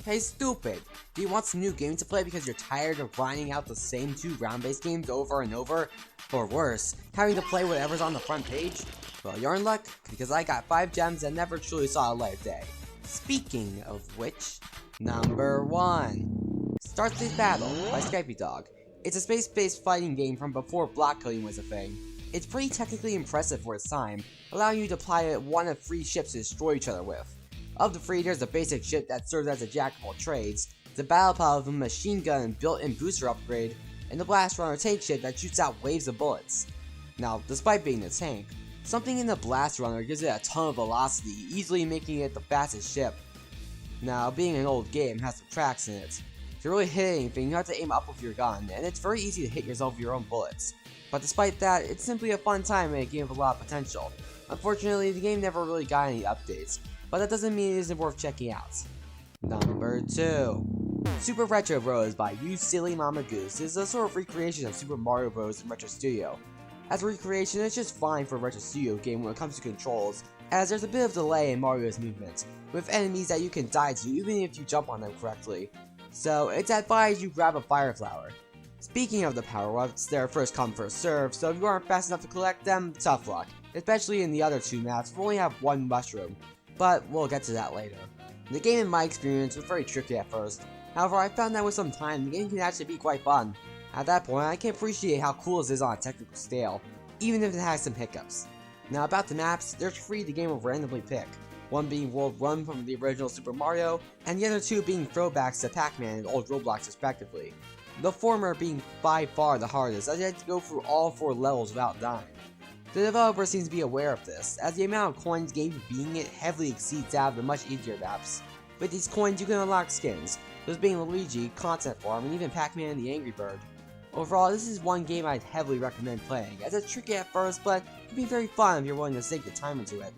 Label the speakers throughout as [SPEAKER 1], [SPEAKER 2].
[SPEAKER 1] Hey stupid, do you want some new games to play because you're tired of grinding out the same 2 round-based games over and over? Or worse, having to play whatever's on the front page? Well, you're in luck, because I got 5 gems that never truly saw a light of day. Speaking of which, number 1. StarSpace Battle by Skype Dog. It's a space-based fighting game from before block coding was a thing. It's pretty technically impressive for its time, allowing you to pilot one of 3 ships to destroy each other with. Of the 3, there's a basic ship that serves as a jack of all trades, the battle pod with a machine gun and built-in booster upgrade, and the blast runner tank ship that shoots out waves of bullets. Now, despite being a tank, something in the blast runner gives it a ton of velocity, easily making it the fastest ship. Now, being an old game has some tracks in it. To really hit anything, you have to aim up with your gun, and it's very easy to hit yourself with your own bullets. But despite that, it's simply a fun time and a game with a lot of potential. Unfortunately, the game never really got any updates, but that doesn't mean it isn't worth checking out. Number 2. Super Retro Bros by You Silly Mama Goose is a sort of recreation of Super Mario Bros. In RetroStudio. As a recreation, it's just fine for a RetroStudio game when it comes to controls, as there's a bit of delay in Mario's movement, with enemies that you can die to even if you jump on them correctly. So it's advised you grab a fire flower. Speaking of the power-ups, they're first come first serve, so if you aren't fast enough to collect them, tough luck, especially in the other 2 maps we only have 1 mushroom. But we'll get to that later. The game in my experience was very tricky at first, however I found that with some time the game can actually be quite fun. At that point I can appreciate how cool this is on a technical scale, even if it has some hiccups. Now about the maps, there's 3 the game will randomly pick, one being World 1 from the original Super Mario, and the other 2 being throwbacks to Pac-Man and old Roblox respectively. The former being by far the hardest, as you had to go through all 4 levels without dying. The developer seems to be aware of this, as the amount of coins gained for beating it heavily exceeds that of the much easier maps. With these coins you can unlock skins, those being Luigi, Concept Farm, and even Pac-Man and the Angry Bird. Overall, this is one game I'd heavily recommend playing, as it's tricky at first, but it can be very fun if you're willing to sink the time into it.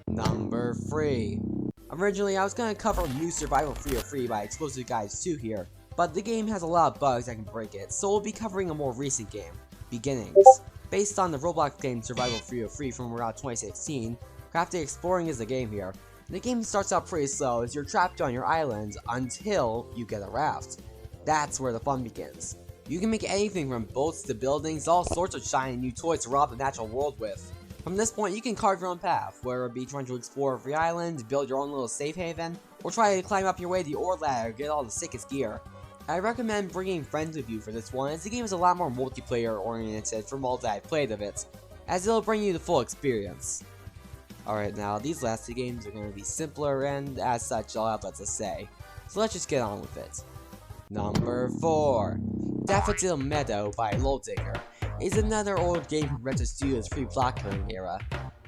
[SPEAKER 1] Number 3. Originally, I was going to cover New Survival 303 by Explosive Guys 2 here, but the game has a lot of bugs that can break it, so we'll be covering a more recent game, Beginnings. Based on the Roblox game Survival 303 from around 2016, crafty exploring is the game here. The game starts out pretty slow as you're trapped on your island until you get a raft. That's where the fun begins. You can make anything from boats to buildings, all sorts of shiny new toys to rob the natural world with. From this point you can carve your own path, whether it be trying to explore every island, build your own little safe haven, or try to climb up your way to the ore ladder to get all the sickest gear. I recommend bringing friends with you for this one, as the game is a lot more multiplayer oriented from all that I've played of it, as it'll bring you the full experience. Alright, now these last 2 games are going to be simpler and as such I'll have lots to say, so let's just get on with it. Number 4. Daffodil Meadow by Loldigger is another old game from RetroStudios' free block coding era.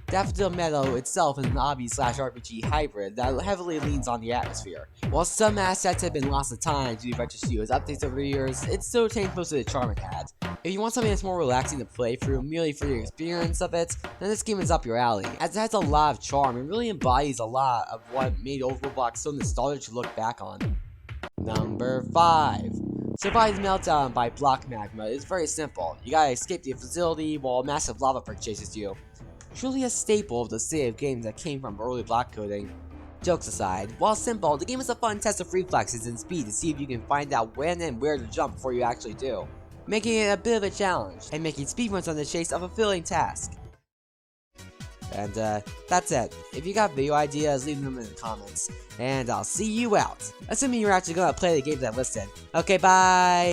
[SPEAKER 1] Daffodil Meadow itself is an obby/RPG hybrid that heavily leans on the atmosphere. While some assets have been lost to time due to RetroStudios updates over the years, it still retains most of the charm it had. If you want something that's more relaxing to play through merely for the experience of it, then this game is up your alley, as it has a lot of charm and really embodies a lot of what made old Roblox so nostalgic to look back on. Number 5. Survive Meltdown by Block Magma is very simple. You gotta escape the facility while a massive lava brick chases you. Truly a staple of the city of games that came from early block coding. Jokes aside, while simple, the game is a fun test of reflexes and speed to see if you can find out when and where to jump before you actually do, making it a bit of a challenge, and making speedruns on the chase a fulfilling task. And that's it. If you got video ideas, leave them in the comments, and I'll see you out, assuming you're actually gonna play the games I listed. Okay, bye!